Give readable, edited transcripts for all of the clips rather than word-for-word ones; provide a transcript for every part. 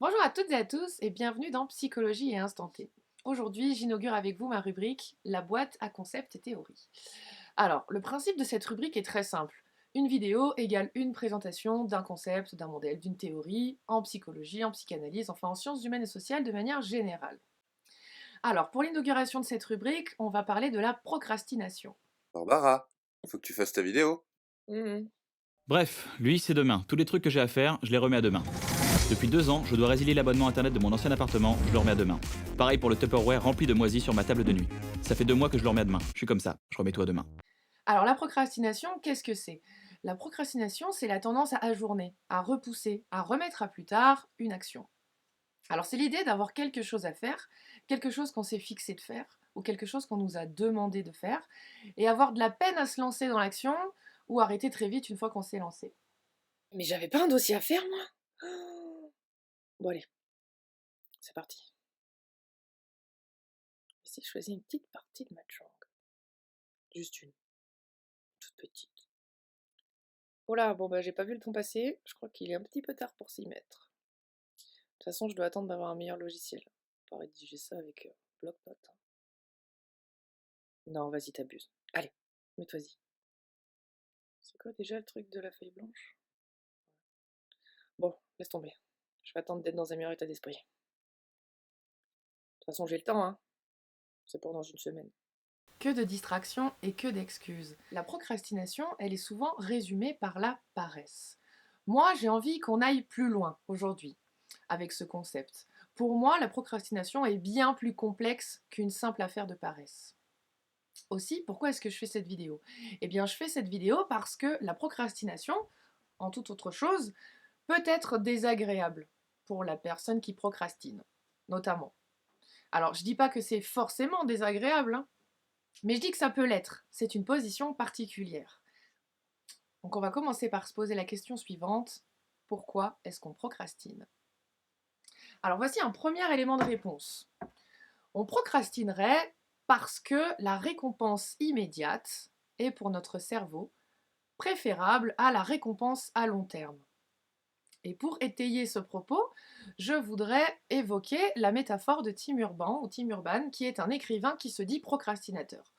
Bonjour à toutes et à tous et bienvenue dans Psychologie et Instant T. Aujourd'hui, j'inaugure avec vous ma rubrique La boîte à concepts et théories. Alors, le principe de cette rubrique est très simple. Une vidéo égale une présentation d'un concept, d'un modèle, d'une théorie, en psychologie, en psychanalyse, enfin en sciences humaines et sociales de manière générale. Alors, pour l'inauguration de cette rubrique, on va parler de la procrastination. Barbara, faut que tu fasses ta vidéo. Mhm. Bref, lui, c'est demain. Tous les trucs que j'ai à faire, je les remets à demain. Depuis 2 ans, je dois résilier l'abonnement internet de mon ancien appartement, je le remets à demain. Pareil pour le Tupperware rempli de moisies sur ma table de nuit. Ça fait 2 mois que je le remets à demain. Je suis comme ça, je remets tout à demain. Alors, la procrastination, qu'est-ce que c'est? La procrastination, c'est la tendance à ajourner, à repousser, à remettre à plus tard une action. Alors c'est l'idée d'avoir quelque chose à faire, quelque chose qu'on s'est fixé de faire, ou quelque chose qu'on nous a demandé de faire, et avoir de la peine à se lancer dans l'action, ou arrêter très vite une fois qu'on s'est lancé. Mais j'avais pas un dossier à faire, moi? Oh. Bon, allez, c'est parti. Si je choisis une petite partie de ma jungle. Juste une. Toute petite. Oh là, bon bah j'ai pas vu le temps passer. Je crois qu'il est un petit peu tard pour s'y mettre. De toute façon, je dois attendre d'avoir un meilleur logiciel pour rédiger ça avec bloc-notes. Non, vas-y, t'abuses. Allez, mets-toi-y. C'est quoi déjà le truc de la feuille blanche? Bon, laisse tomber. Je vais attendre d'être dans un meilleur état d'esprit. De toute façon, j'ai le temps, hein. C'est pour dans une semaine. Que de distractions et que d'excuses. La procrastination, elle est souvent résumée par la paresse. Moi, j'ai envie qu'on aille plus loin aujourd'hui avec ce concept. Pour moi, la procrastination est bien plus complexe qu'une simple affaire de paresse. Aussi, pourquoi est-ce que je fais cette vidéo? Eh bien, je fais cette vidéo parce que la procrastination, en toute autre chose, peut être désagréable pour la personne qui procrastine, notamment. Alors, je dis pas que c'est forcément désagréable, hein, mais je dis que ça peut l'être. C'est une position particulière. Donc, on va commencer par se poser la question suivante. Pourquoi est-ce qu'on procrastine? Alors, voici un premier élément de réponse. On procrastinerait parce que la récompense immédiate est pour notre cerveau préférable à la récompense à long terme. Et pour étayer ce propos, je voudrais évoquer la métaphore de Tim Urban, ou Tim Urban, qui est un écrivain qui se dit procrastinateur.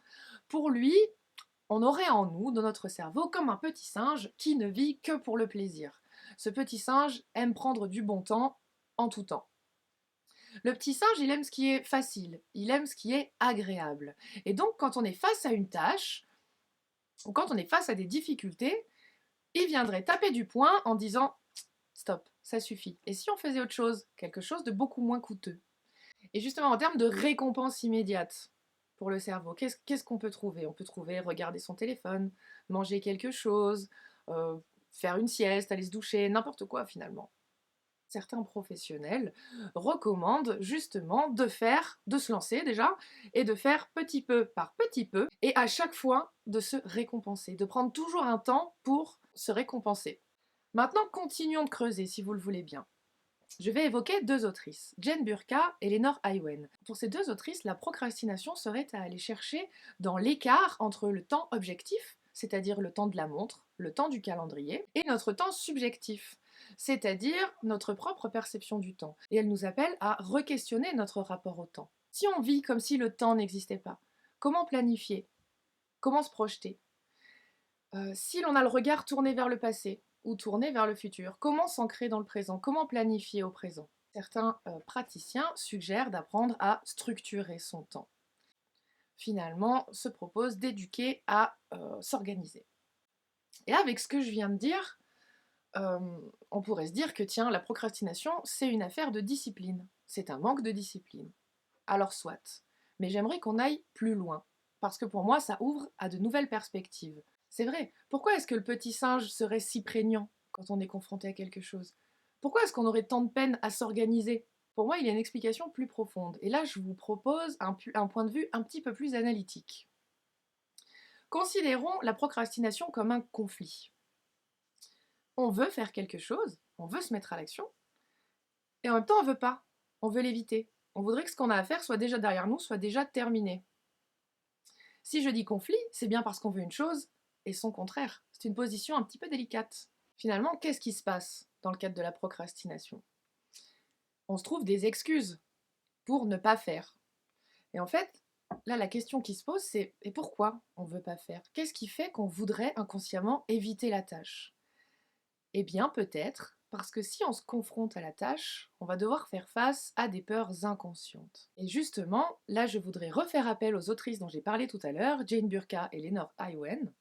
Pour lui, on aurait en nous, dans notre cerveau, comme un petit singe qui ne vit que pour le plaisir. Ce petit singe aime prendre du bon temps en tout temps. Le petit singe, il aime ce qui est facile, il aime ce qui est agréable. Et donc, quand on est face à une tâche, ou quand on est face à des difficultés, il viendrait taper du poing en disant stop, ça suffit. Et si on faisait autre chose, quelque chose de beaucoup moins coûteux? Et justement, en termes de récompense immédiate pour le cerveau, qu'est-ce qu'on peut trouver? On peut trouver regarder son téléphone, manger quelque chose, faire une sieste, aller se doucher, n'importe quoi finalement. Certains professionnels recommandent justement de se lancer déjà, et de faire petit peu par petit peu, et à chaque fois de se récompenser, de prendre toujours un temps pour se récompenser. Maintenant, continuons de creuser si vous le voulez bien. Je vais évoquer deux autrices, Jane Burka et Lénore Haywen. Pour ces deux autrices, la procrastination serait à aller chercher dans l'écart entre le temps objectif, c'est-à-dire le temps de la montre, le temps du calendrier, et notre temps subjectif, c'est-à-dire notre propre perception du temps. Et elles nous appellent à re-questionner notre rapport au temps. Si on vit comme si le temps n'existait pas, comment planifier? Comment se projeter? Si l'on a le regard tourné vers le passé ou tourné vers le futur, comment s'ancrer dans le présent? Comment planifier au présent? Certains praticiens suggèrent d'apprendre à structurer son temps. Finalement, se propose d'éduquer à s'organiser. Et avec ce que je viens de dire, on pourrait se dire que tiens, la procrastination, c'est une affaire de discipline. C'est un manque de discipline. Alors soit. Mais j'aimerais qu'on aille plus loin. Parce que pour moi, ça ouvre à de nouvelles perspectives. C'est vrai. Pourquoi est-ce que le petit singe serait si prégnant quand on est confronté à quelque chose? Pourquoi est-ce qu'on aurait tant de peine à s'organiser? Pour moi, il y a une explication plus profonde. Et là, je vous propose un point de vue un petit peu plus analytique. Considérons la procrastination comme un conflit. On veut faire quelque chose, on veut se mettre à l'action, et en même temps, on veut pas. On veut l'éviter. On voudrait que ce qu'on a à faire soit déjà derrière nous, soit déjà terminé. Si je dis conflit, c'est bien parce qu'on veut une chose et son contraire. C'est une position un petit peu délicate. Finalement, qu'est-ce qui se passe dans le cadre de la procrastination? On se trouve des excuses pour ne pas faire. Et en fait, là, la question qui se pose, c'est et pourquoi on ne veut pas faire? Qu'est-ce qui fait qu'on voudrait inconsciemment éviter la tâche? Eh bien, peut-être parce que si on se confronte à la tâche, on va devoir faire face à des peurs inconscientes. Et justement, là, je voudrais refaire appel aux autrices dont j'ai parlé tout à l'heure, Jane Burka et Lénore Ayouen,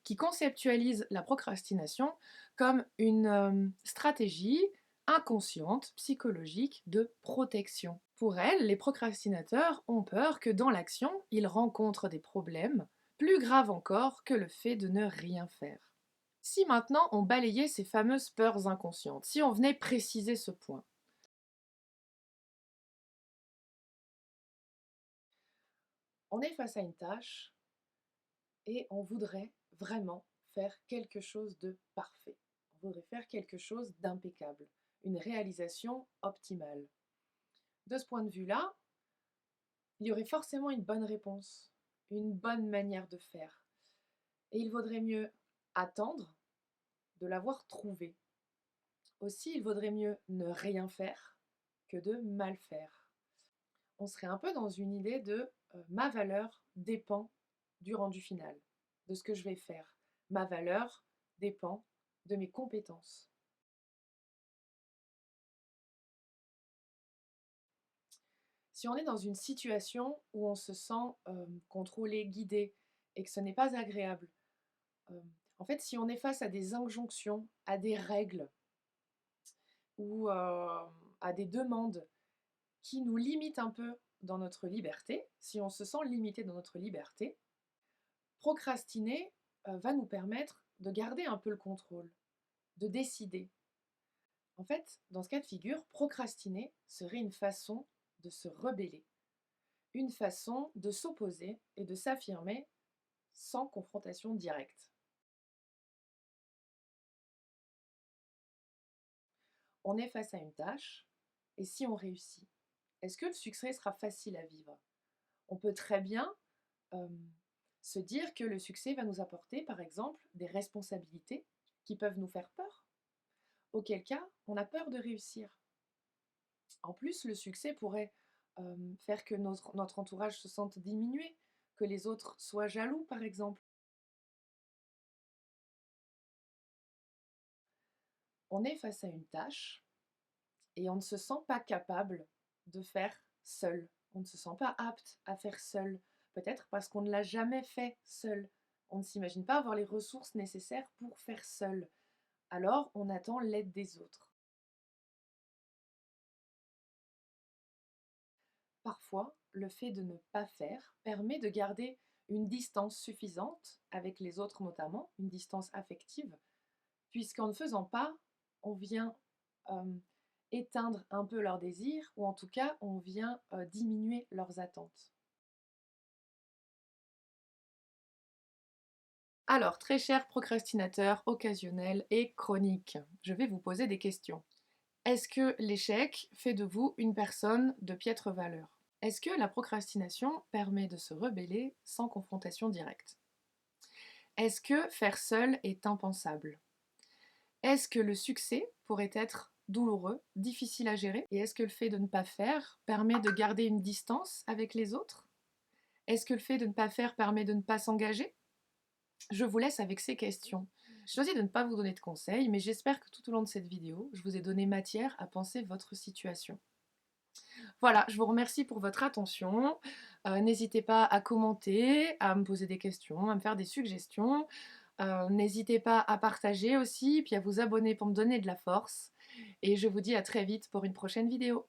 qui conceptualisent la procrastination comme une stratégie inconsciente, psychologique, de protection. Pour elles, les procrastinateurs ont peur que dans l'action, ils rencontrent des problèmes plus graves encore que le fait de ne rien faire. Si maintenant on balayait ces fameuses peurs inconscientes, si on venait préciser ce point, on est face à une tâche et on voudrait vraiment faire quelque chose de parfait. On voudrait faire quelque chose d'impeccable, une réalisation optimale. De ce point de vue-là, il y aurait forcément une bonne réponse, une bonne manière de faire. Et il vaudrait mieux attendre de l'avoir trouvée. Aussi, il vaudrait mieux ne rien faire que de mal faire. On serait un peu dans une idée de ma valeur dépend du rendu final, de ce que je vais faire. Ma valeur dépend de mes compétences. Si on est dans une situation où on se sent contrôlé, guidé, et que ce n'est pas agréable, en fait, si on est face à des injonctions, à des règles ou à des demandes qui nous limitent un peu dans notre liberté, si on se sent limité dans notre liberté, procrastiner va nous permettre de garder un peu le contrôle, de décider. En fait, dans ce cas de figure, procrastiner serait une façon de se rebeller, une façon de s'opposer et de s'affirmer sans confrontation directe. On est face à une tâche, et si on réussit, est-ce que le succès sera facile à vivre? On peut très bien se dire que le succès va nous apporter, par exemple, des responsabilités qui peuvent nous faire peur, auquel cas, on a peur de réussir. En plus, le succès pourrait faire que notre entourage se sente diminué, que les autres soient jaloux, par exemple. On est face à une tâche et on ne se sent pas capable de faire seul. On ne se sent pas apte à faire seul. Peut-être parce qu'on ne l'a jamais fait seul. On ne s'imagine pas avoir les ressources nécessaires pour faire seul. Alors, on attend l'aide des autres. Parfois, le fait de ne pas faire permet de garder une distance suffisante avec les autres notamment, une distance affective, puisqu'en ne faisant pas, on vient éteindre un peu leurs désirs, ou en tout cas, on vient diminuer leurs attentes. Alors, très chers procrastinateurs occasionnels et chroniques, je vais vous poser des questions. Est-ce que l'échec fait de vous une personne de piètre valeur? Est-ce que la procrastination permet de se rebeller sans confrontation directe? Est-ce que faire seul est impensable? Est-ce que le succès pourrait être douloureux, difficile à gérer? Et est-ce que le fait de ne pas faire permet de garder une distance avec les autres? Est-ce que le fait de ne pas faire permet de ne pas s'engager? Je vous laisse avec ces questions. Je choisis de ne pas vous donner de conseils, mais j'espère que tout au long de cette vidéo, je vous ai donné matière à penser votre situation. Voilà, je vous remercie pour votre attention. N'hésitez pas à commenter, à me poser des questions, à me faire des suggestions. N'hésitez pas à partager aussi, puis à vous abonner pour me donner de la force. Et je vous dis à très vite pour une prochaine vidéo.